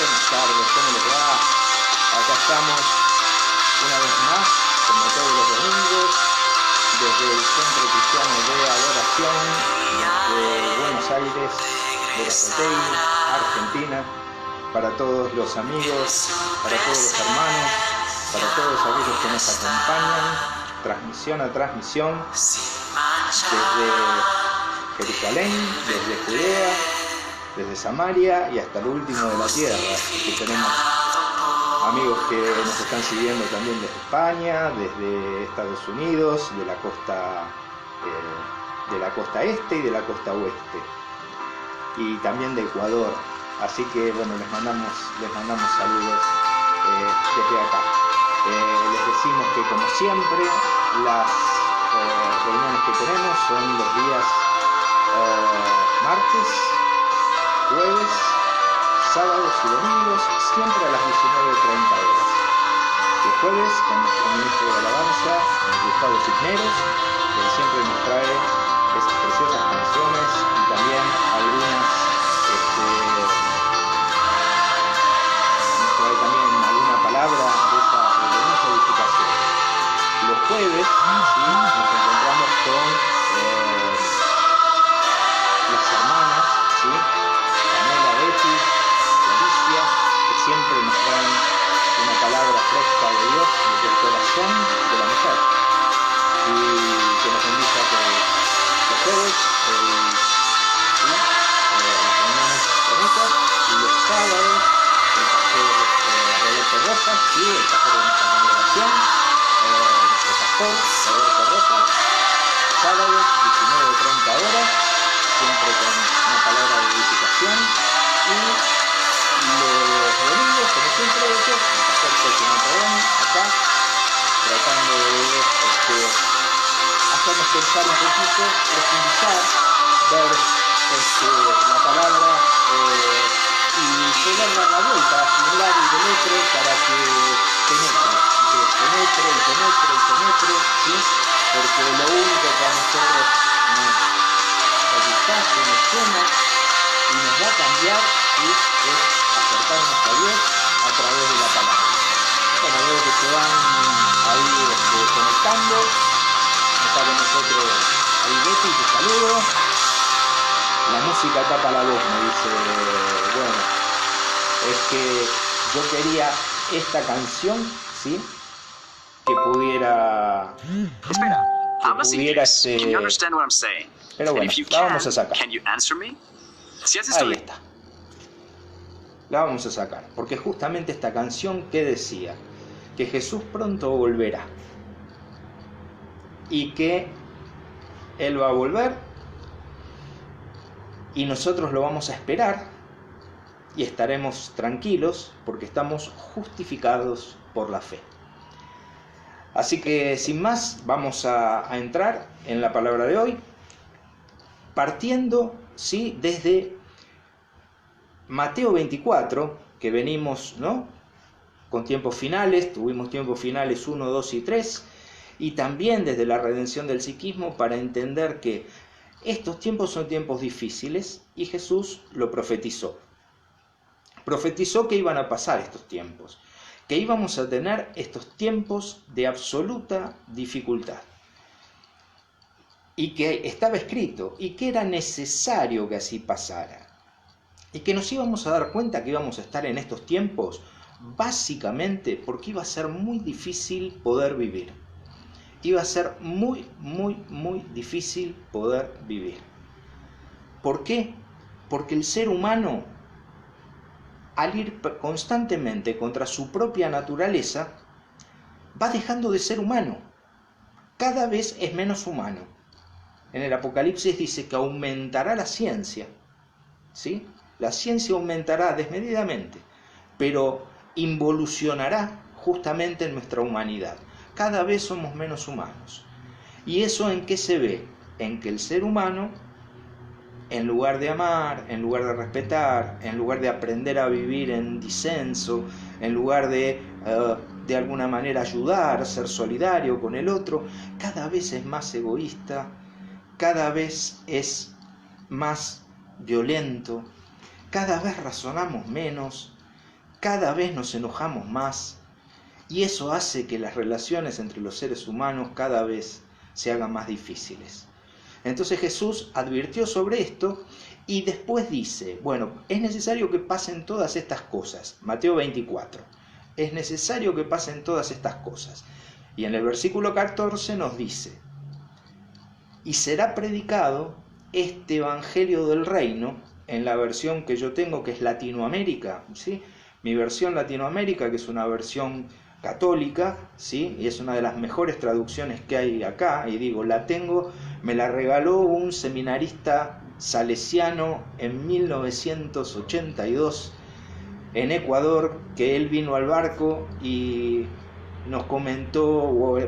Buenas tardes, ¿cómo les va? Acá estamos una vez más, como todos los domingos, desde el Centro Cristiano de Adoración de Buenos Aires, Verazategui, Argentina, para todos los amigos, para todos los hermanos, para todos aquellos que nos acompañan, transmisión a transmisión, desde Jerusalén, desde Judea, desde Samaria y hasta lo último de la tierra. Aquí tenemos amigos que nos están siguiendo también desde España, desde Estados Unidos, de la costa este y de la costa oeste, y también de Ecuador. Así que bueno, les mandamos saludos desde acá. Les decimos que como siempre las reuniones que tenemos son los días martes, jueves, sábados y domingos, siempre a las 19:30 horas. El jueves con nuestro ministro de alabanza, Gustavo Cisneros, que siempre nos trae esas preciosas canciones y también algunas alguna palabra de mucha edificación. Los jueves ¿sí? Nos encontramos con las hermanas, ¿sí? Pamela, Betty, Alicia, que siempre nos traen una palabra fresca de Dios desde el corazón de la mujer, y que nos bendiga que los jueves las reuniones bonitas, y los sábados el pastor Roberto Rojas, ¿sí? El pastor de nuestra congregación, el pastor Roberto Rojas, sábados 19:30 horas, siempre con una palabra de edificación, y los domingos, como siempre he dicho, el pastor Sergio Monterón, acá, tratando de hacernos pensar un poquito, profundizar, ver la palabra y poder dar la vuelta de un lado y del otro para que penetre, ¿sí? Porque lo único que a nosotros nos satisface, nos llena y nos va a cambiar, ¿sí? Es acercarnos a Dios a través de la palabra. Bueno, veo que se van ahí conectando. Está con nosotros ahí Betty, te saludo. La música tapa la voz, me dice. Bueno, es que yo quería esta canción, ¿sí? Que pudiera... Espera, habla que si pudiera quieres. Can you understand what I'm saying? Pero bueno, And if you la vamos a sacar. can you answer me? Si haces Ahí está. La vamos a sacar, porque justamente esta canción que decía que Jesús pronto volverá y que Él va a volver y nosotros lo vamos a esperar y estaremos tranquilos porque estamos justificados por la fe. Así que sin más vamos a entrar en la palabra de hoy, partiendo ¿sí? Desde Mateo 24, que venimos, ¿no? Con tiempos finales, tuvimos tiempos finales 1, 2 y 3, y también desde la redención del psiquismo para entender que estos tiempos son tiempos difíciles y Jesús lo profetizó. Profetizó que iban a pasar estos tiempos, que íbamos a tener estos tiempos de absoluta dificultad, y que estaba escrito y que era necesario que así pasara. Y que nos íbamos a dar cuenta que íbamos a estar en estos tiempos básicamente porque iba a ser muy difícil poder vivir. Iba a ser muy difícil poder vivir. ¿Por qué? Porque el ser humano, al ir constantemente contra su propia naturaleza, va dejando de ser humano. Cada vez es menos humano. En el Apocalipsis dice que aumentará la ciencia, ¿sí? La ciencia aumentará desmedidamente, pero involucionará justamente en nuestra humanidad. Cada vez somos menos humanos. ¿Y eso en qué se ve? En que el ser humano, en lugar de amar, en lugar de respetar, en lugar de aprender a vivir en disenso, en lugar de alguna manera ayudar, ser solidario con el otro, cada vez es más egoísta, cada vez es más violento, cada vez razonamos menos, cada vez nos enojamos más y eso hace que las relaciones entre los seres humanos cada vez se hagan más difíciles. Entonces Jesús advirtió sobre esto y después dice, bueno, es necesario que pasen todas estas cosas. Mateo 24, es necesario que pasen todas estas cosas. Y en el versículo 14 nos dice, y será predicado este evangelio del reino, en la versión que yo tengo, que es Latinoamérica, ¿sí? Mi versión Latinoamérica, que es una versión católica, ¿sí? Y es una de las mejores traducciones que hay acá, y digo, la tengo, me la regaló un seminarista salesiano en 1982 en Ecuador, que él vino al barco y nos comentó,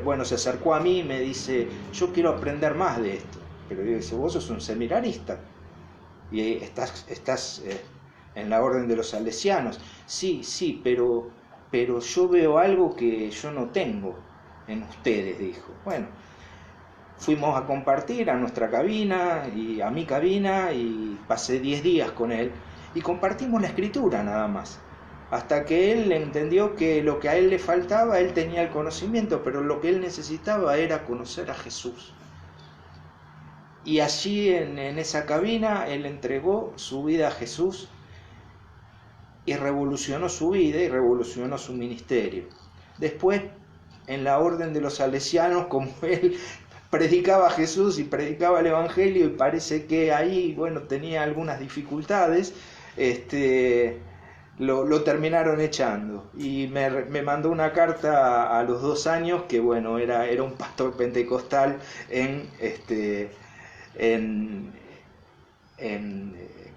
bueno, se acercó a mí y me dice, yo quiero aprender más de esto. Pero yo dice, vos sos un seminarista y estás en la orden de los salesianos. Sí, pero yo veo algo que yo no tengo en ustedes, dijo. Bueno, fuimos a compartir a nuestra cabina y a mi cabina y pasé 10 días con él y compartimos la escritura nada más. Hasta que él entendió que lo que a él le faltaba, él tenía el conocimiento, pero lo que él necesitaba era conocer a Jesús. Y allí en esa cabina él entregó su vida a Jesús y revolucionó su vida y revolucionó su ministerio. Después, en la orden de los salesianos, como él predicaba a Jesús y predicaba el Evangelio y parece que ahí, bueno, tenía algunas dificultades, lo terminaron echando y me mandó una carta a los 2 años que, bueno, era un pastor pentecostal en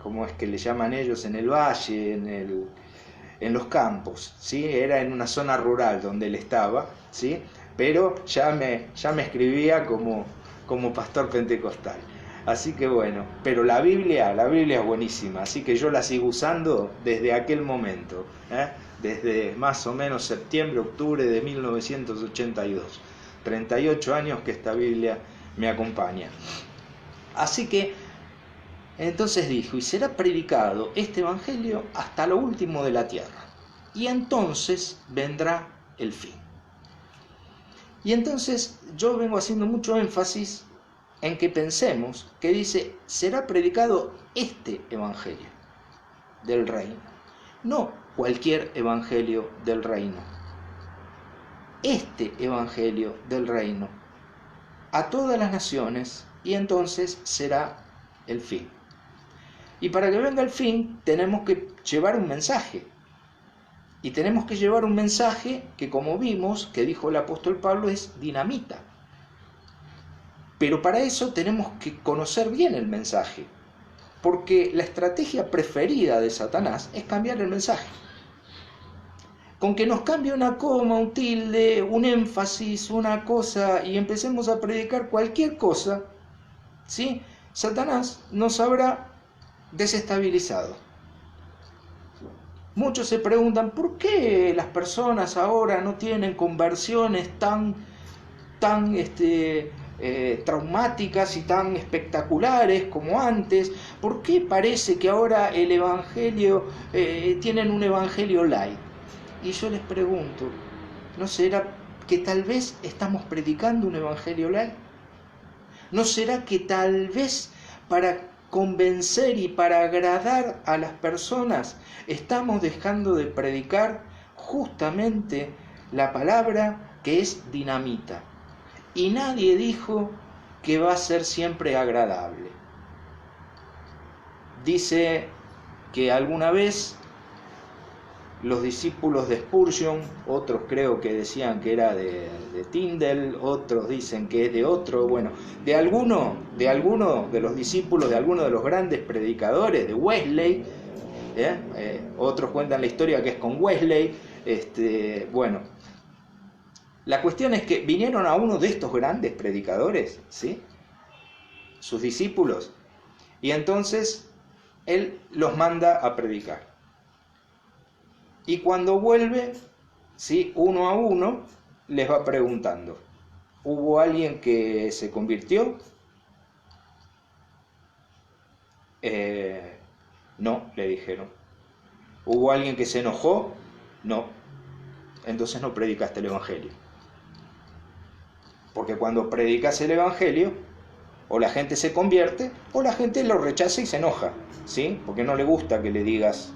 ¿cómo es que le llaman ellos? En el valle, en los campos, ¿sí? Era en una zona rural donde él estaba, ¿sí? Pero ya me escribía como pastor pentecostal. Así que bueno, pero la Biblia es buenísima, así que yo la sigo usando desde aquel momento, desde más o menos septiembre, octubre de 1982. 38 años que esta Biblia me acompaña. Así que, entonces dijo, y será predicado este evangelio hasta lo último de la tierra, y entonces vendrá el fin. Y entonces yo vengo haciendo mucho énfasis en que pensemos que dice, será predicado este evangelio del reino, no cualquier evangelio del reino, este evangelio del reino, a todas las naciones, y entonces será el fin. Y para que venga el fin tenemos que llevar un mensaje. Y tenemos que llevar un mensaje que, como vimos, que dijo el apóstol Pablo, es dinamita. Pero para eso tenemos que conocer bien el mensaje. Porque la estrategia preferida de Satanás es cambiar el mensaje. Con que nos cambie una coma, un tilde, un énfasis, una cosa, y empecemos a predicar cualquier cosa, ¿sí? Satanás nos habrá desestabilizado. Muchos se preguntan, ¿por qué las personas ahora no tienen conversiones tan traumáticas y tan espectaculares como antes? ¿Por qué parece que ahora el evangelio, tienen un evangelio light? Y yo les pregunto, ¿no será que tal vez estamos predicando un evangelio light? ¿No será que tal vez para convencer y para agradar a las personas estamos dejando de predicar justamente la palabra que es dinamita? Y nadie dijo que va a ser siempre agradable. Dice que alguna vez los discípulos de Spurgeon, otros creo que decían que era de Tyndale, otros dicen que es de otro, bueno, de alguno de los discípulos, de alguno de los grandes predicadores, de Wesley, otros cuentan la historia que es con Wesley, bueno, la cuestión es que vinieron a uno de estos grandes predicadores, ¿sí? Sus discípulos, y entonces él los manda a predicar. Y cuando vuelve, ¿sí?, uno a uno, les va preguntando, ¿hubo alguien que se convirtió? No, le dijeron. ¿Hubo alguien que se enojó? No, entonces no predicaste el Evangelio. Porque cuando predicas el Evangelio, o la gente se convierte, o la gente lo rechaza y se enoja, ¿sí? Porque no le gusta que le digas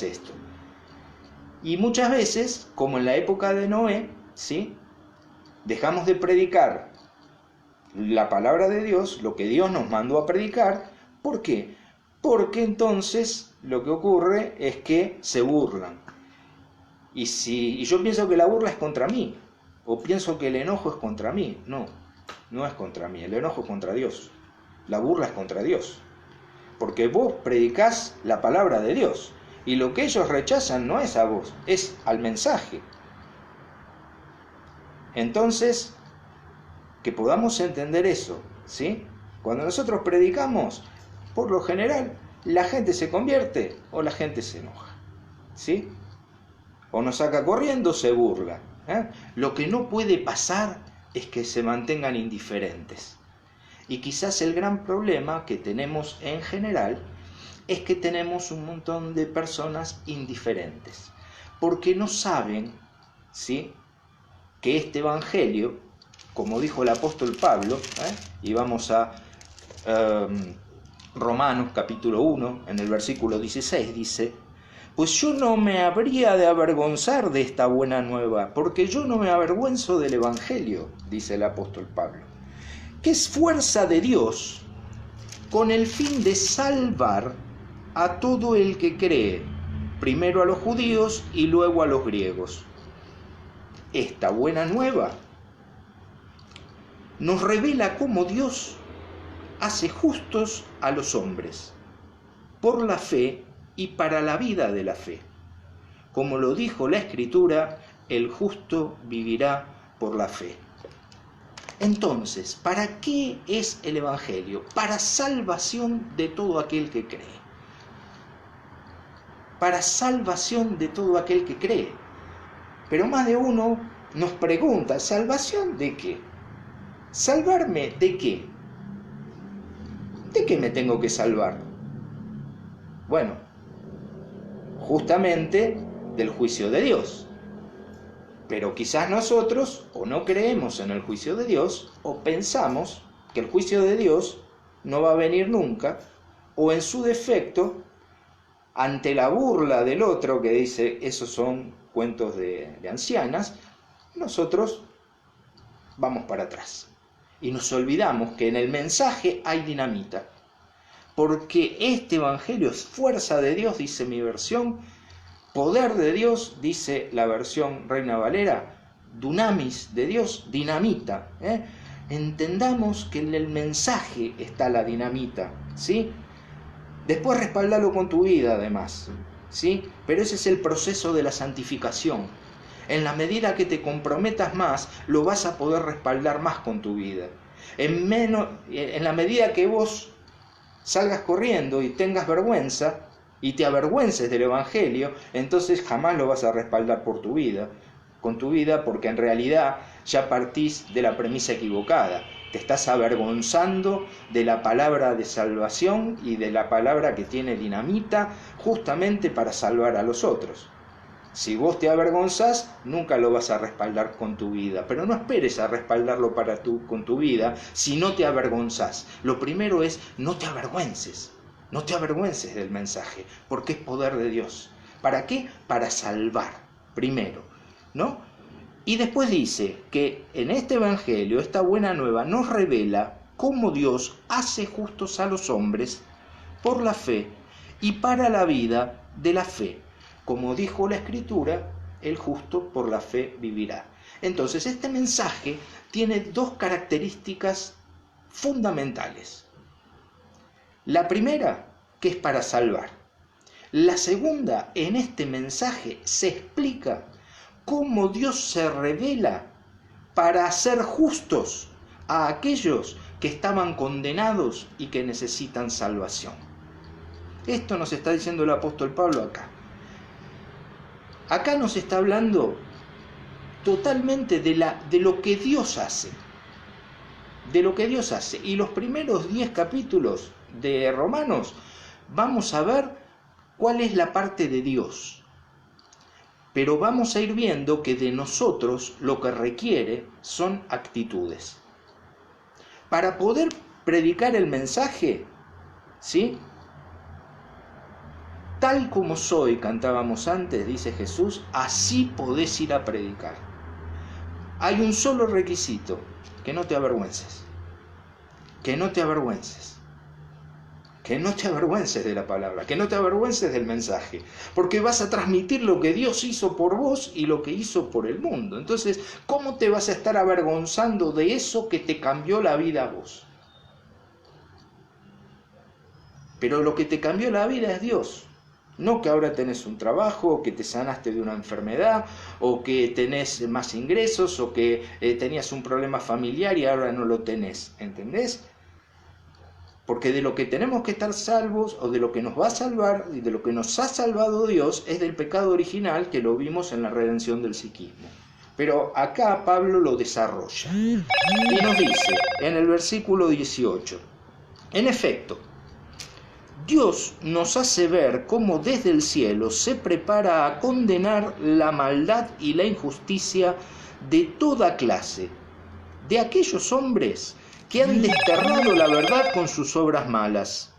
esto. Y muchas veces, como en la época de Noé, ¿sí?, dejamos de predicar la palabra de Dios, lo que Dios nos mandó a predicar. ¿Por qué? Porque entonces lo que ocurre es que se burlan. Y yo pienso que la burla es contra mí, o pienso que el enojo es contra mí. No, no es contra mí, el enojo es contra Dios. La burla es contra Dios. Porque vos predicás la palabra de Dios, y lo que ellos rechazan no es a vos, es al mensaje. Entonces, que podamos entender eso, ¿sí? Cuando nosotros predicamos, por lo general, la gente se convierte o la gente se enoja, ¿sí? O nos saca corriendo o se burla, ¿eh? Lo que no puede pasar es que se mantengan indiferentes. Y quizás el gran problema que tenemos en general es que tenemos un montón de personas indiferentes, porque no saben, ¿sí?, que este Evangelio, como dijo el apóstol Pablo, y vamos a Romanos capítulo 1, en el versículo 16, dice: pues yo no me habría de avergonzar de esta buena nueva, porque yo no me avergüenzo del Evangelio, dice el apóstol Pablo, que es fuerza de Dios con el fin de salvar a todo el que cree, primero a los judíos y luego a los griegos. Esta buena nueva nos revela cómo Dios hace justos a los hombres por la fe y para la vida de la fe. Como lo dijo la Escritura, el justo vivirá por la fe. Entonces, ¿para qué es el Evangelio? Para salvación de todo aquel que cree. Para salvación de todo aquel que cree. Pero más de uno nos pregunta, ¿salvación de qué? ¿Salvarme de qué? ¿De qué me tengo que salvar? Bueno, justamente del juicio de Dios. Pero quizás nosotros o no creemos en el juicio de Dios, o pensamos que el juicio de Dios no va a venir nunca, o en su defecto, ante la burla del otro que dice esos son cuentos de ancianas, nosotros vamos para atrás. Y nos olvidamos que en el mensaje hay dinamita. Porque este Evangelio es fuerza de Dios, dice mi versión, poder de Dios, dice la versión Reina Valera, dunamis de Dios, dinamita. Entendamos que en el mensaje está la dinamita, ¿sí? Después respaldalo con tu vida además, ¿sí? Pero ese es el proceso de la santificación. En la medida que te comprometas más, lo vas a poder respaldar más con tu vida. En la medida que vos salgas corriendo y tengas vergüenza y te avergüences del Evangelio, entonces jamás lo vas a respaldar con tu vida, porque en realidad ya partís de la premisa equivocada. Te estás avergonzando de la palabra de salvación y de la palabra que tiene dinamita justamente para salvar a los otros. Si vos te avergonzás, nunca lo vas a respaldar con tu vida, pero no esperes a respaldarlo con tu vida si no te avergonzás. Lo primero es, no te avergüences del mensaje, porque es poder de Dios. ¿Para qué? Para salvar, primero, ¿no? Y después dice que en este Evangelio, esta buena nueva, nos revela cómo Dios hace justos a los hombres por la fe y para la vida de la fe. Como dijo la Escritura, el justo por la fe vivirá. Entonces, este mensaje tiene dos características fundamentales. La primera, que es para salvar. La segunda, en este mensaje se explica cómo Dios se revela para hacer justos a aquellos que estaban condenados y que necesitan salvación. Esto nos está diciendo el apóstol Pablo acá. Acá nos está hablando totalmente de lo que Dios hace. De lo que Dios hace. Y los primeros 10 capítulos de Romanos vamos a ver cuál es la parte de Dios. pero vamos a ir viendo que de nosotros lo que requiere son actitudes. Para poder predicar el mensaje, ¿sí? Tal como soy, cantábamos antes, dice Jesús, así podés ir a predicar. Hay un solo requisito, que no te avergüences. Que no te avergüences. Que no te avergüences de la palabra, que no te avergüences del mensaje, porque vas a transmitir lo que Dios hizo por vos y lo que hizo por el mundo. Entonces, ¿cómo te vas a estar avergonzando de eso que te cambió la vida a vos? Pero lo que te cambió la vida es Dios. No que ahora tenés un trabajo, o que te sanaste de una enfermedad, o que tenés más ingresos, o que tenías un problema familiar y ahora no lo tenés, ¿entendés? Porque de lo que tenemos que estar salvos, o de lo que nos va a salvar, y de lo que nos ha salvado Dios, es del pecado original que lo vimos en la redención del psiquismo. Pero acá Pablo lo desarrolla y nos dice en el versículo 18, en efecto, Dios nos hace ver cómo desde el cielo se prepara a condenar la maldad y la injusticia de toda clase, de aquellos hombres que han desterrado la verdad con sus obras malas.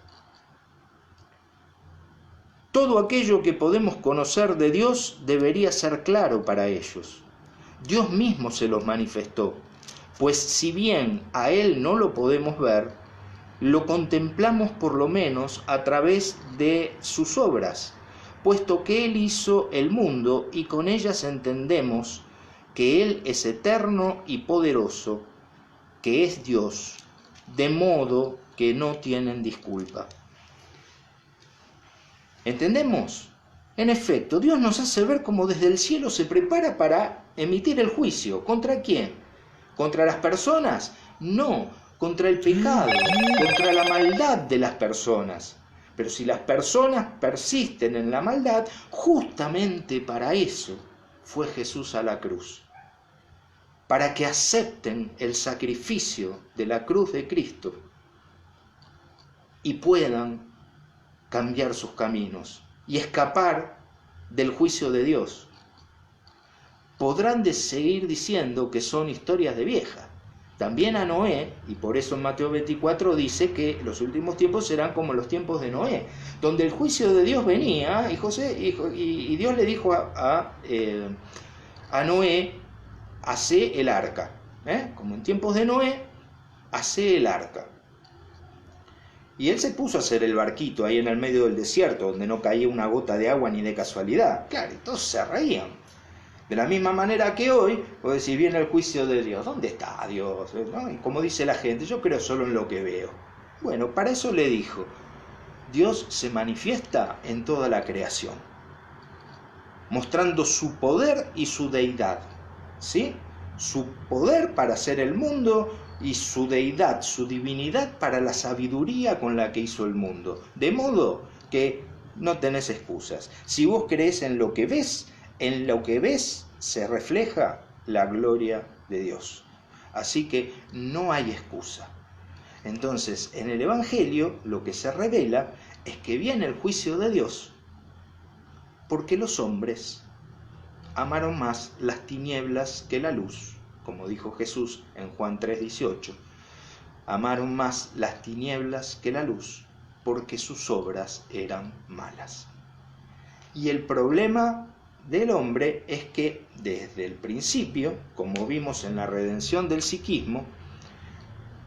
Todo aquello que podemos conocer de Dios debería ser claro para ellos. Dios mismo se los manifestó, pues si bien a Él no lo podemos ver, lo contemplamos por lo menos a través de sus obras, puesto que Él hizo el mundo y con ellas entendemos que Él es eterno y poderoso, que es Dios, de modo que no tienen disculpa. ¿Entendemos? En efecto, Dios nos hace ver cómo desde el cielo se prepara para emitir el juicio. ¿Contra quién? ¿Contra las personas? No, contra el pecado, contra la maldad de las personas. Pero si las personas persisten en la maldad, justamente para eso fue Jesús a la cruz. Para que acepten el sacrificio de la cruz de Cristo y puedan cambiar sus caminos y escapar del juicio de Dios. Podrán seguir diciendo que son historias de vieja. También a Noé, y por eso en Mateo 24 dice que los últimos tiempos serán como los tiempos de Noé, donde el juicio de Dios venía y Dios le dijo a Noé, hacé el arca, como en tiempos de Noé, hacé el arca. Y él se puso a hacer el barquito ahí en el medio del desierto, donde no caía una gota de agua ni de casualidad. Claro, y todos se reían. De la misma manera que hoy, vos decís, viene el juicio de Dios. ¿Dónde está Dios? ¿No? Y como dice la gente, yo creo solo en lo que veo. Bueno, para eso le dijo, Dios se manifiesta en toda la creación, mostrando su poder y su deidad, ¿sí? Su poder para hacer el mundo y su deidad, su divinidad para la sabiduría con la que hizo el mundo. De modo que no tenés excusas. Si vos creés en lo que ves se refleja la gloria de Dios. Así que no hay excusa. Entonces, en el Evangelio lo que se revela es que viene el juicio de Dios porque los hombres amaron más las tinieblas que la luz, como dijo Jesús en Juan 3:18. Amaron más las tinieblas que la luz porque sus obras eran malas. Y el problema del hombre es que desde el principio, como vimos en la redención del psiquismo,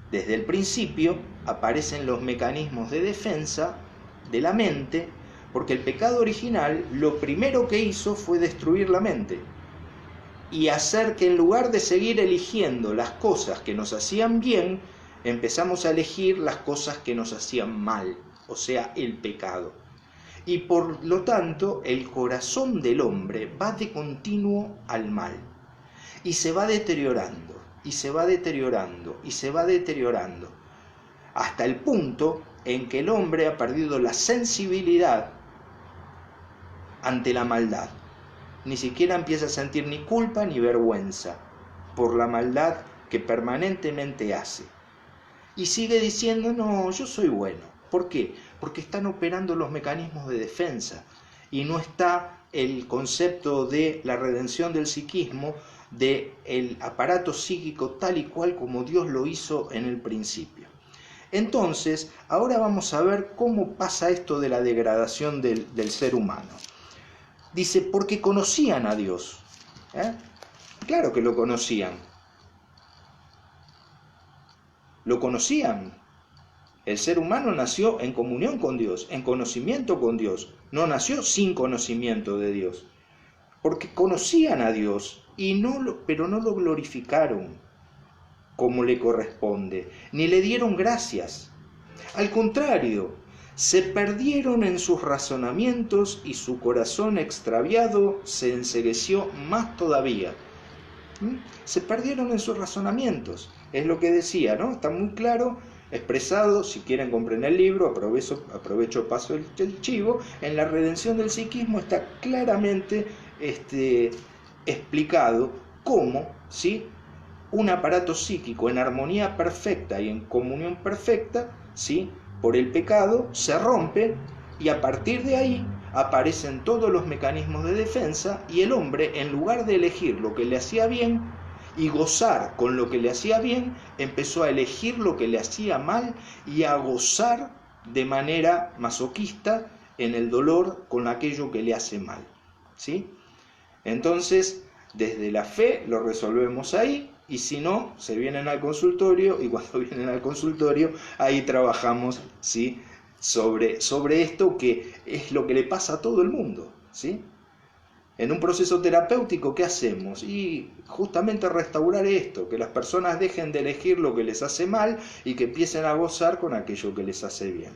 desde el principio aparecen los mecanismos de defensa de la mente, porque el pecado original lo primero que hizo fue destruir la mente y hacer que en lugar de seguir eligiendo las cosas que nos hacían bien, empezamos a elegir las cosas que nos hacían mal, o sea, el pecado. Y por lo tanto, el corazón del hombre va de continuo al mal. Y se va deteriorando, y se va deteriorando, y se va deteriorando. Hasta el punto en que el hombre ha perdido la sensibilidad ante la maldad. Ni siquiera empieza a sentir ni culpa ni vergüenza por la maldad que permanentemente hace. Y sigue diciendo, no, yo soy bueno. ¿Por qué? Porque están operando los mecanismos de defensa y no está el concepto de la redención del psiquismo, del aparato psíquico tal y cual como Dios lo hizo en el principio. Entonces, ahora vamos a ver cómo pasa esto de la degradación del ser humano. Dice, porque conocían a Dios. Claro que lo conocían. Lo conocían. El ser humano nació en comunión con Dios, en conocimiento con Dios. No nació sin conocimiento de Dios. Porque conocían a Dios, pero no lo glorificaron como le corresponde, ni le dieron gracias. Al contrario, se perdieron en sus razonamientos y su corazón extraviado se encegueció más todavía. Se perdieron en sus razonamientos. Es lo que decía, ¿no? Está muy claro, expresado. Si quieren compren el libro, aprovecho paso el chivo. En la redención del psiquismo está claramente explicado cómo, ¿sí?, un aparato psíquico en armonía perfecta y en comunión perfecta, ¿sí?, por el pecado se rompe, y a partir de ahí aparecen todos los mecanismos de defensa, y el hombre, en lugar de elegir lo que le hacía bien y gozar con lo que le hacía bien, empezó a elegir lo que le hacía mal y a gozar de manera masoquista en el dolor con aquello que le hace mal, ¿sí? Entonces, desde la fe lo resolvemos ahí, y si no, se vienen al consultorio, y cuando vienen al consultorio, ahí trabajamos, ¿sí?, sobre esto, que es lo que le pasa a todo el mundo, ¿sí? En un proceso terapéutico, ¿qué hacemos? Y justamente restaurar esto, que las personas dejen de elegir lo que les hace mal y que empiecen a gozar con aquello que les hace bien.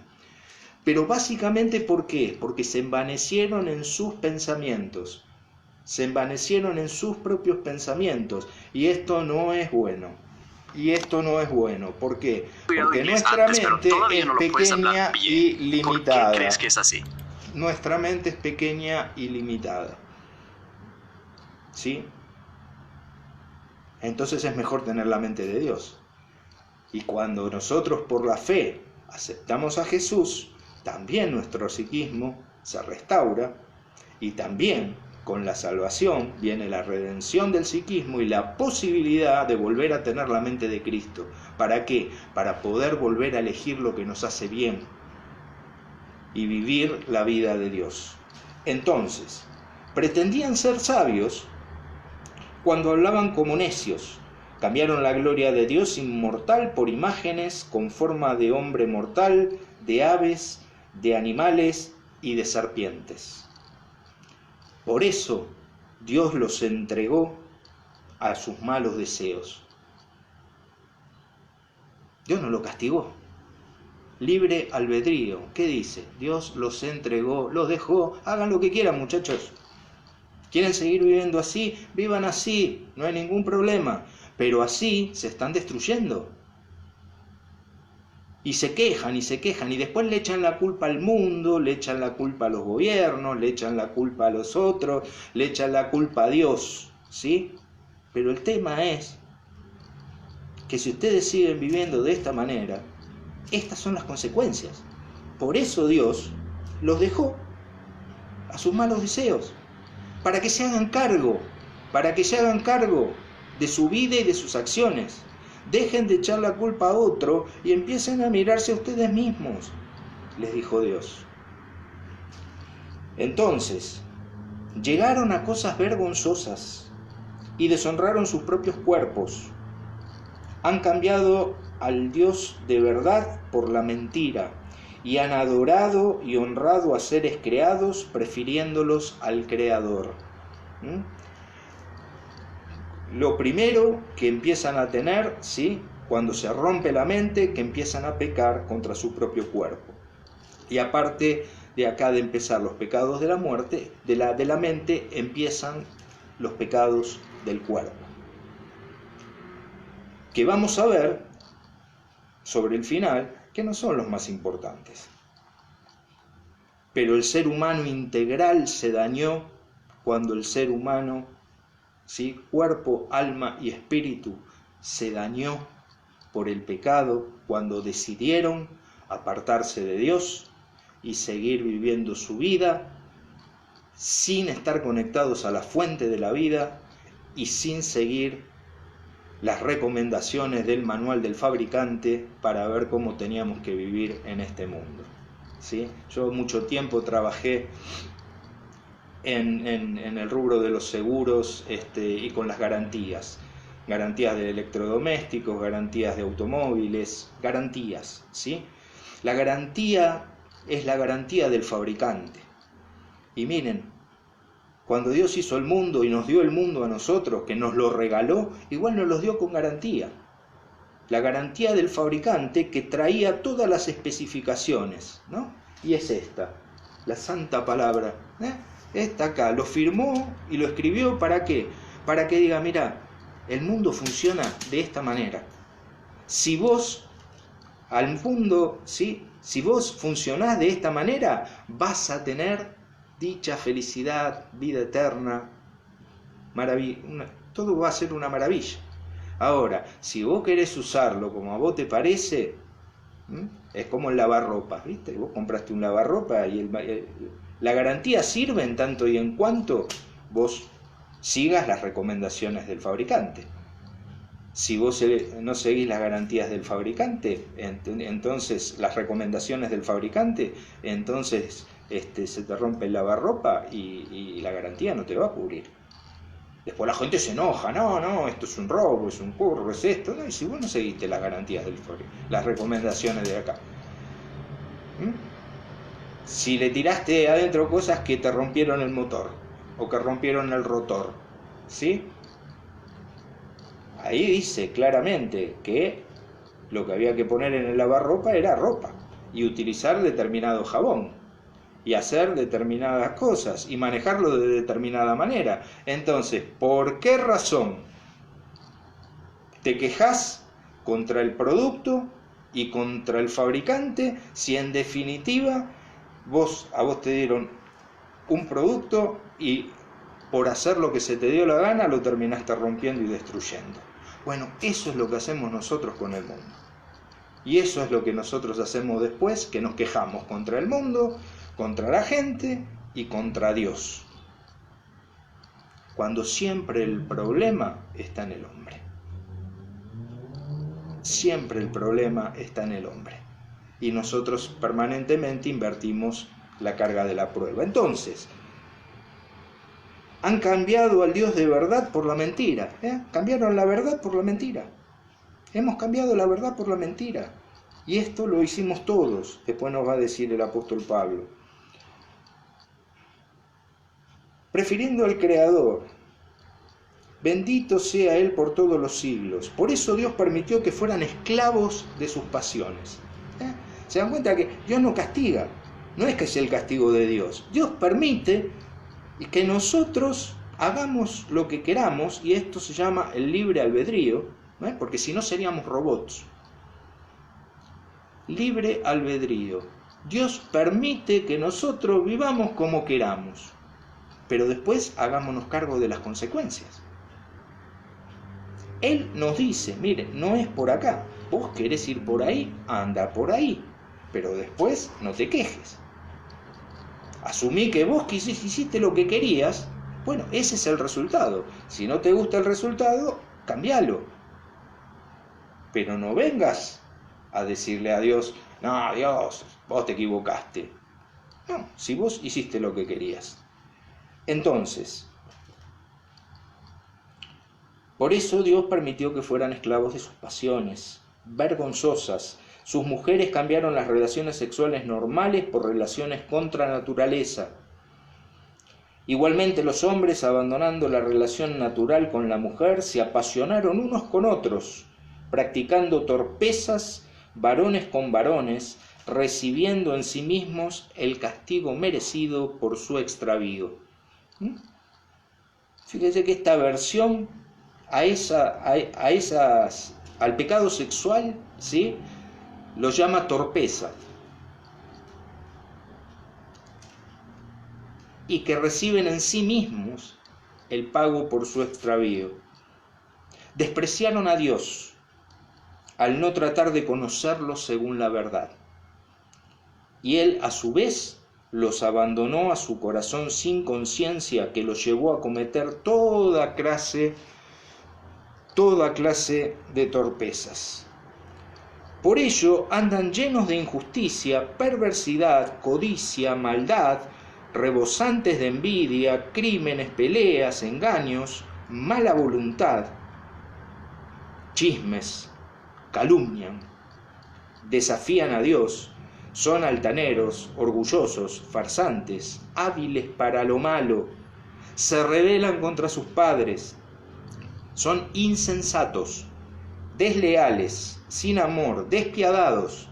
Pero básicamente, ¿por qué? Porque se envanecieron en sus pensamientos. Se envanecieron en sus propios pensamientos, y esto no es bueno. Y esto no es bueno. ¿Por qué? Porque nuestra mente es pequeña y limitada. ¿Por qué crees que es así? Nuestra mente es pequeña y limitada, ¿sí? Entonces es mejor tener la mente de Dios. Y cuando nosotros por la fe aceptamos a Jesús, también nuestro psiquismo se restaura, y también con la salvación viene la redención del psiquismo y la posibilidad de volver a tener la mente de Cristo. ¿Para qué? Para poder volver a elegir lo que nos hace bien y vivir la vida de Dios. Entonces, pretendían ser sabios cuando hablaban como necios. Cambiaron la gloria de Dios inmortal por imágenes con forma de hombre mortal, de aves, de animales y de serpientes. Por eso Dios los entregó a sus malos deseos. Dios no lo castigó. Libre albedrío. ¿Qué dice? Dios los entregó, los dejó. Hagan lo que quieran, muchachos. ¿Quieren seguir viviendo así? Vivan así, no hay ningún problema. Pero así se están destruyendo. Y se quejan, y después le echan la culpa al mundo, le echan la culpa a los gobiernos, le echan la culpa a los otros, le echan la culpa a Dios, ¿sí? Pero el tema es que si ustedes siguen viviendo de esta manera, estas son las consecuencias. Por eso Dios los dejó a sus malos deseos, para que se hagan cargo de su vida y de sus acciones. Dejen de echar la culpa a otro y empiecen a mirarse a ustedes mismos, les dijo Dios. Entonces, llegaron a cosas vergonzosas y deshonraron sus propios cuerpos. Han cambiado al Dios de verdad por la mentira y han adorado y honrado a seres creados prefiriéndolos al Creador. Lo primero que empiezan a tener, ¿sí?, cuando se rompe la mente, que empiezan a pecar contra su propio cuerpo. Y aparte de acá de empezar los pecados de la muerte, de la mente, empiezan los pecados del cuerpo, que vamos a ver sobre el final, que no son los más importantes. Pero el ser humano integral se dañó cuando el ser humano, ¿sí?, cuerpo, alma y espíritu, se dañó por el pecado cuando decidieron apartarse de Dios y seguir viviendo su vida sin estar conectados a la fuente de la vida y sin seguir las recomendaciones del manual del fabricante para ver cómo teníamos que vivir en este mundo. ¿Sí? Yo mucho tiempo trabajé en el rubro de los seguros y con las garantías de electrodomésticos, garantías de automóviles, garantías, ¿sí? La garantía es la garantía del fabricante. Y miren, cuando Dios hizo el mundo y nos dio el mundo a nosotros, que nos lo regaló, igual nos los dio con garantía. La garantía del fabricante que traía todas las especificaciones, ¿no? Y es esta, la santa palabra, Esta acá, lo firmó y lo escribió, ¿para qué? Para que diga, mira, el mundo funciona de esta manera. Si vos al mundo, ¿sí? Si vos funcionás de esta manera, vas a tener dicha, felicidad, vida eterna, todo va a ser una maravilla. Ahora, si vos querés usarlo como a vos te parece, es como el lavarropas, ¿viste? Vos compraste un lavarropas y la garantía sirve en tanto y en cuanto vos sigas las recomendaciones del fabricante. Si vos no seguís las garantías del fabricante, entonces las recomendaciones del fabricante, entonces se te rompe el lavarropa y la garantía no te va a cubrir. Después la gente se enoja, no, esto es un robo, es un curro, es esto, ¿no? Y si vos no seguiste las garantías del fabricante, las recomendaciones de acá. Si le tiraste adentro cosas que te rompieron el motor o que rompieron el rotor, ¿sí? Ahí dice claramente que lo que había que poner en el lavarropa era ropa y utilizar determinado jabón y hacer determinadas cosas y manejarlo de determinada manera. Entonces, ¿por qué razón te quejas contra el producto y contra el fabricante si en definitiva a vos te dieron un producto y por hacer lo que se te dio la gana lo terminaste rompiendo y destruyendo? Bueno, eso es lo que hacemos nosotros con el mundo. Y eso es lo que nosotros hacemos después, que nos quejamos contra el mundo, contra la gente y contra Dios. Cuando siempre el problema está en el hombre. Siempre el problema está en el hombre. Y nosotros permanentemente invertimos la carga de la prueba. Entonces, han cambiado al Dios de verdad por la mentira. Cambiaron la verdad por la mentira. Hemos cambiado la verdad por la mentira. Y esto lo hicimos todos. Después nos va a decir el apóstol Pablo. Prefiriendo al Creador. Bendito sea Él por todos los siglos. Por eso Dios permitió que fueran esclavos de sus pasiones. ¿Se dan cuenta que Dios no castiga? No es que sea el castigo de Dios. Dios permite que nosotros hagamos lo que queramos, y esto se llama el libre albedrío, porque si no seríamos robots. Libre albedrío. Dios permite que nosotros vivamos como queramos, pero después hagámonos cargo de las consecuencias. Él nos dice, mire, no es por acá, vos querés ir por ahí, anda por ahí, pero después no te quejes. Asumí que vos hiciste lo que querías, bueno, ese es el resultado. Si no te gusta el resultado, cambialo. Pero no vengas a decirle a Dios, no, Dios, vos te equivocaste. No, si vos hiciste lo que querías. Entonces, por eso Dios permitió que fueran esclavos de sus pasiones vergonzosas. Sus mujeres cambiaron las relaciones sexuales normales por relaciones contra naturaleza. Igualmente los hombres, abandonando la relación natural con la mujer, se apasionaron unos con otros, practicando torpezas varones con varones, recibiendo en sí mismos el castigo merecido por su extravío. Fíjense que esta aversión al pecado sexual, ¿sí?, lo llama torpeza, y que reciben en sí mismos el pago por su extravío. Despreciaron a Dios al no tratar de conocerlo según la verdad. Y Él, a su vez, los abandonó a su corazón sin conciencia, que los llevó a cometer toda clase de torpezas. Por ello andan llenos de injusticia, perversidad, codicia, maldad, rebosantes de envidia, crímenes, peleas, engaños, mala voluntad, chismes, calumnian, desafían a Dios, son altaneros, orgullosos, farsantes, hábiles para lo malo, se rebelan contra sus padres, son insensatos, desleales, sin amor, despiadados,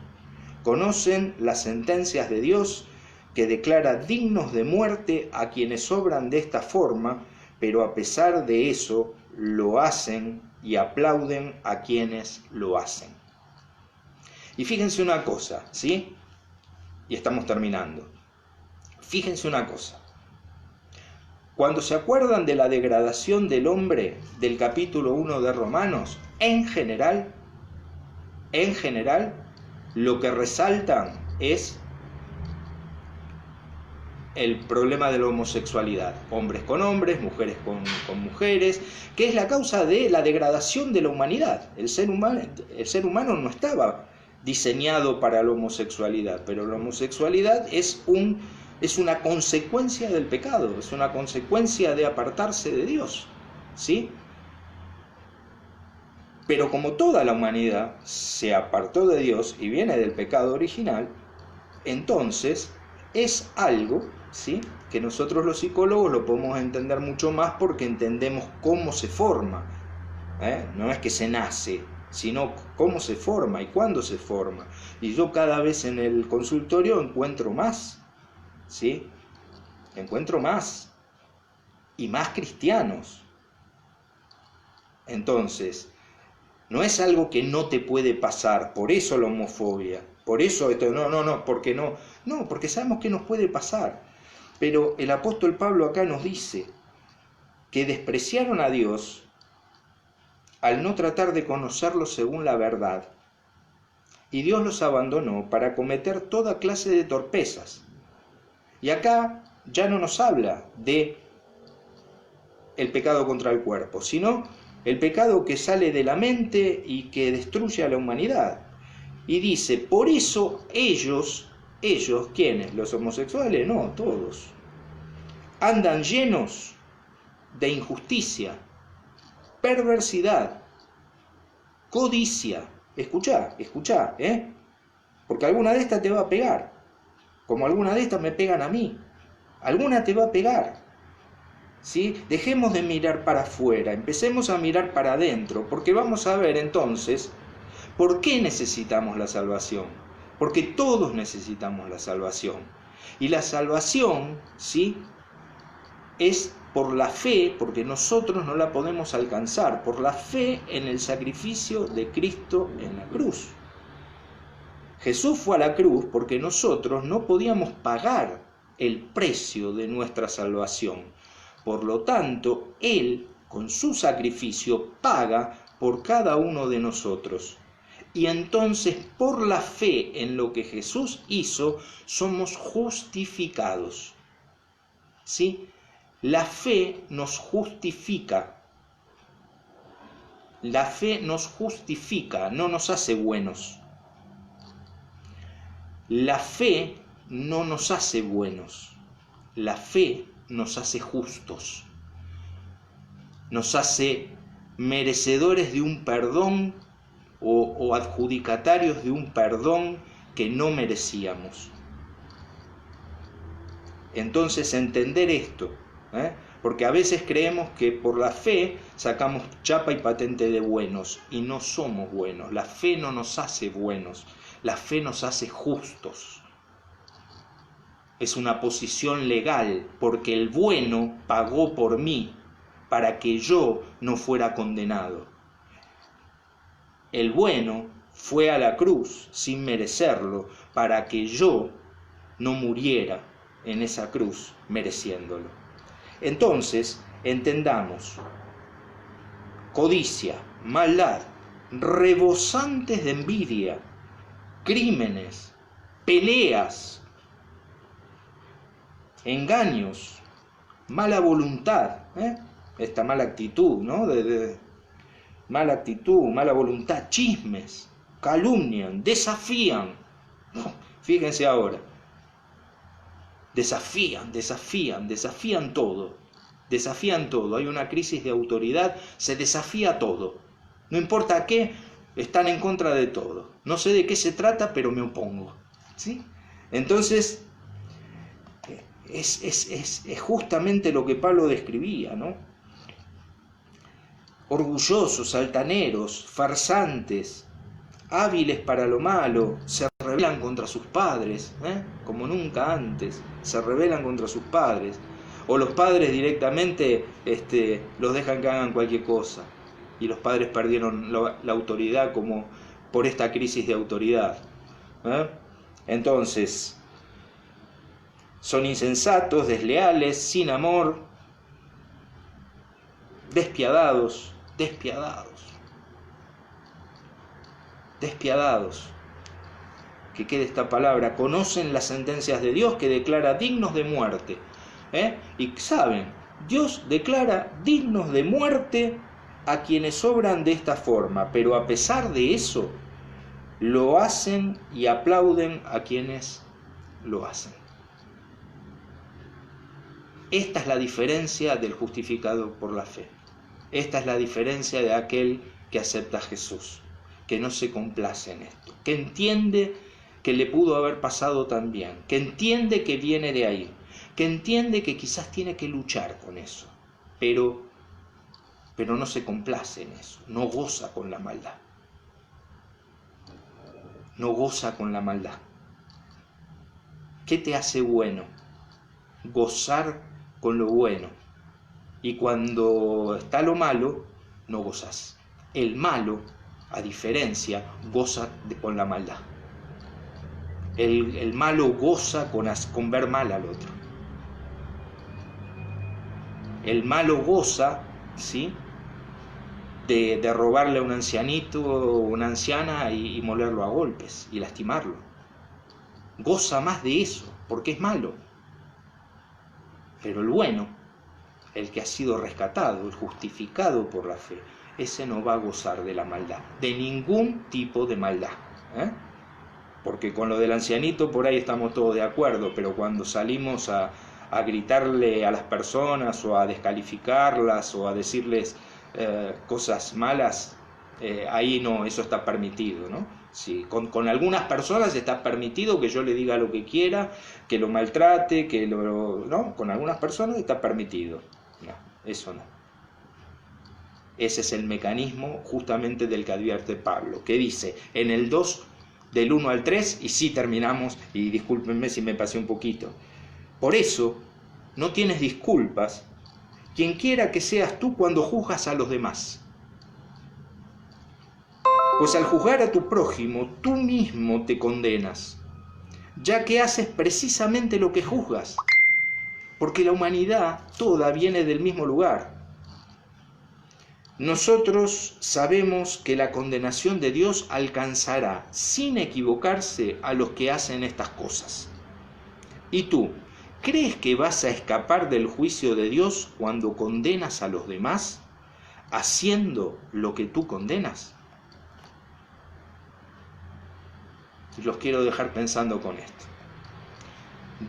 conocen las sentencias de Dios, que declara dignos de muerte a quienes obran de esta forma, pero a pesar de eso lo hacen y aplauden a quienes lo hacen. Y fíjense una cosa, ¿sí? Y estamos terminando. Fíjense una cosa. Cuando se acuerdan de la degradación del hombre del capítulo 1 de Romanos, en general, lo que resaltan es el problema de la homosexualidad, hombres con hombres, mujeres con mujeres, que es la causa de la degradación de la humanidad. El ser humano no estaba diseñado para la homosexualidad, pero la homosexualidad es una consecuencia del pecado, es una consecuencia de apartarse de Dios, ¿sí? Pero como toda la humanidad se apartó de Dios y viene del pecado original, entonces es algo, ¿sí?, que nosotros los psicólogos lo podemos entender mucho más porque entendemos cómo se forma. No es que se nace, sino cómo se forma y cuándo se forma. Y yo cada vez en el consultorio encuentro más, ¿sí? Encuentro más y más cristianos. Entonces, no es algo que no te puede pasar, por eso la homofobia, por eso esto, porque sabemos que nos puede pasar. Pero el apóstol Pablo acá nos dice que despreciaron a Dios al no tratar de conocerlo según la verdad, y Dios los abandonó para cometer toda clase de torpezas. Y acá ya no nos habla de el pecado contra el cuerpo, sino el pecado que sale de la mente y que destruye a la humanidad. Y dice, por eso ellos, ¿quiénes? ¿Los homosexuales? No, todos. Andan llenos de injusticia, perversidad, codicia. Escuchá, porque alguna de estas te va a pegar, como alguna de estas me pegan a mí. Alguna te va a pegar, ¿sí? Dejemos de mirar para afuera, empecemos a mirar para adentro, porque vamos a ver entonces por qué necesitamos la salvación. Porque todos necesitamos la salvación. Y la salvación, ¿sí?, es por la fe, porque nosotros no la podemos alcanzar, por la fe en el sacrificio de Cristo en la cruz. Jesús fue a la cruz porque nosotros no podíamos pagar el precio de nuestra salvación. Por lo tanto, Él, con su sacrificio, paga por cada uno de nosotros. Y entonces, por la fe en lo que Jesús hizo, somos justificados. ¿Sí? La fe nos justifica. La fe nos justifica, no nos hace buenos. La fe no nos hace buenos. La fe nos hace justos. Nos hace merecedores de un perdón o adjudicatarios de un perdón que no merecíamos. Entonces, entender esto, porque a veces creemos que por la fe sacamos chapa y patente de buenos, y no somos buenos. La fe no nos hace buenos, la fe nos hace justos. Es una posición legal, porque el bueno pagó por mí, para que yo no fuera condenado. El bueno fue a la cruz sin merecerlo, para que yo no muriera en esa cruz mereciéndolo. Entonces, entendamos: codicia, maldad, rebosantes de envidia, crímenes, peleas, engaños, mala voluntad, esta mala actitud, ¿no? Mala actitud, mala voluntad, chismes, calumnian, desafían. Fíjense ahora, desafían todo. Desafían todo. Hay una crisis de autoridad, se desafía todo. No importa qué, están en contra de todo. No sé de qué se trata, pero me opongo. ¿Sí? Entonces, es justamente lo que Pablo describía, ¿no? Orgullosos, altaneros, farsantes, hábiles para lo malo, se rebelan contra sus padres, como nunca antes, se rebelan contra sus padres. O los padres directamente los dejan que hagan cualquier cosa. Y los padres perdieron la autoridad como por esta crisis de autoridad. Entonces, son insensatos, desleales, sin amor, despiadados. Que quede esta palabra. Conocen las sentencias de Dios que declara dignos de muerte. Y saben, Dios declara dignos de muerte a quienes obran de esta forma, pero a pesar de eso, lo hacen y aplauden a quienes lo hacen. Esta es la diferencia del justificado por la fe. Esta es la diferencia de aquel que acepta a Jesús, que no se complace en esto, que entiende que le pudo haber pasado también, que entiende que viene de ahí, que entiende que quizás tiene que luchar con eso, pero no se complace en eso, no goza con la maldad. No goza con la maldad. ¿Qué te hace bueno? Gozar con lo bueno. Y cuando está lo malo, no gozas. El malo, a diferencia, goza con la maldad. El malo goza con ver mal al otro. El malo goza, ¿sí?, de robarle a un ancianito o una anciana y molerlo a golpes y lastimarlo. Goza más de eso, porque es malo. Pero el bueno, el que ha sido rescatado, el justificado por la fe, ese no va a gozar de la maldad, de ningún tipo de maldad. Porque con lo del ancianito por ahí estamos todos de acuerdo, pero cuando salimos a gritarle a las personas o a descalificarlas o a decirles cosas malas, ahí no, eso está permitido, ¿no? Sí, con algunas personas está permitido que yo le diga lo que quiera, que lo maltrate, ¿no? Con algunas personas está permitido. No, eso no. Ese es el mecanismo justamente del que advierte Pablo, que dice en el 2, del 1 al 3, y sí terminamos, y discúlpenme si me pasé un poquito. Por eso, no tienes disculpas, quien quiera que seas tú cuando juzgas a los demás. Pues al juzgar a tu prójimo, tú mismo te condenas, ya que haces precisamente lo que juzgas, porque la humanidad toda viene del mismo lugar. Nosotros sabemos que la condenación de Dios alcanzará, sin equivocarse, a los que hacen estas cosas. ¿Y tú, crees que vas a escapar del juicio de Dios cuando condenas a los demás, haciendo lo que tú condenas? Los quiero dejar pensando con esto.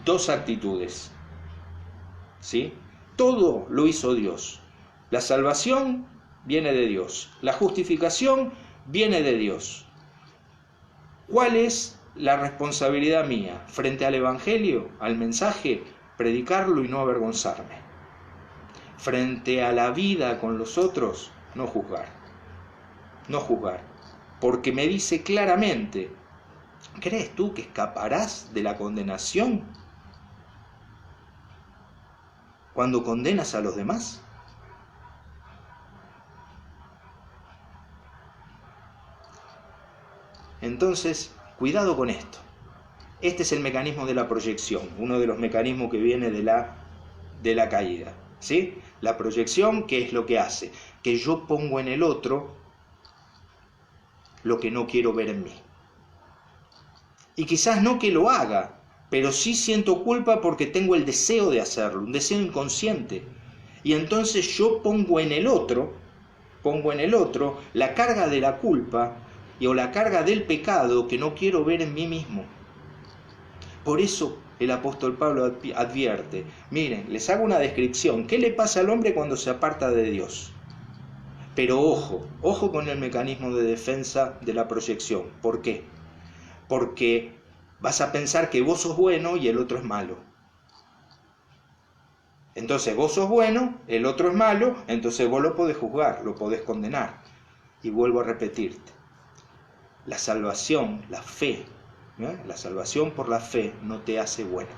Dos actitudes, ¿sí? Todo lo hizo Dios. La salvación viene de Dios. La justificación viene de Dios. ¿Cuál es la responsabilidad mía frente al Evangelio, al mensaje? Predicarlo y no avergonzarme. Frente a la vida con los otros, no juzgar. No juzgar. Porque me dice claramente, ¿crees tú que escaparás de la condenación cuando condenas a los demás? Entonces, cuidado con esto. Este es el mecanismo de la proyección, uno de los mecanismos que viene de la caída, ¿sí? La proyección, ¿qué es lo que hace? Que yo pongo en el otro lo que no quiero ver en mí. Y quizás no que lo haga, pero sí siento culpa porque tengo el deseo de hacerlo, un deseo inconsciente. Y entonces yo pongo en el otro la carga de la culpa o la carga del pecado que no quiero ver en mí mismo. Por eso el apóstol Pablo advierte, miren, les hago una descripción, ¿qué le pasa al hombre cuando se aparta de Dios? Pero ojo con el mecanismo de defensa de la proyección. ¿Por qué? Porque vas a pensar que vos sos bueno y el otro es malo. Entonces vos sos bueno, el otro es malo, entonces vos lo podés juzgar, lo podés condenar. Y vuelvo a repetirte, la salvación, la fe, la salvación por la fe no te hace bueno.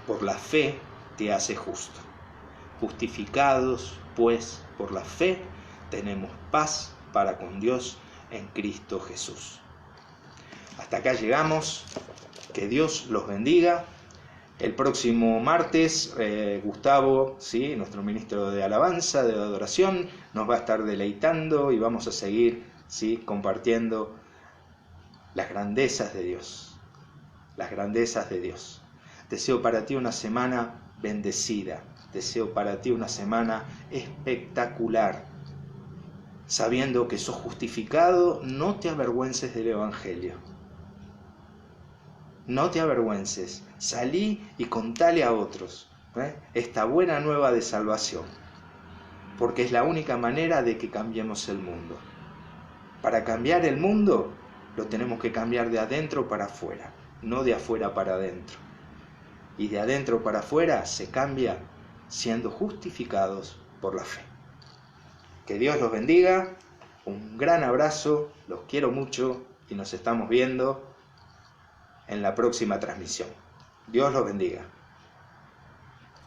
Por la fe te hace justo. Justificados, pues, por la fe, tenemos paz para con Dios en Cristo Jesús. Hasta acá llegamos. Que Dios los bendiga. El próximo martes, Gustavo, ¿sí?, nuestro ministro de alabanza, de adoración, nos va a estar deleitando y vamos a seguir, ¿sí?, compartiendo las grandezas de Dios. Las grandezas de Dios. Deseo para ti una semana bendecida. Deseo para ti una semana espectacular. Sabiendo que sos justificado, no te avergüences del Evangelio. No te avergüences. Salí y contale a otros esta buena nueva de salvación. Porque es la única manera de que cambiemos el mundo. Para cambiar el mundo, lo tenemos que cambiar de adentro para afuera, no de afuera para adentro. Y de adentro para afuera se cambia siendo justificados por la fe. Que Dios los bendiga, un gran abrazo, los quiero mucho y nos estamos viendo en la próxima transmisión. Dios los bendiga.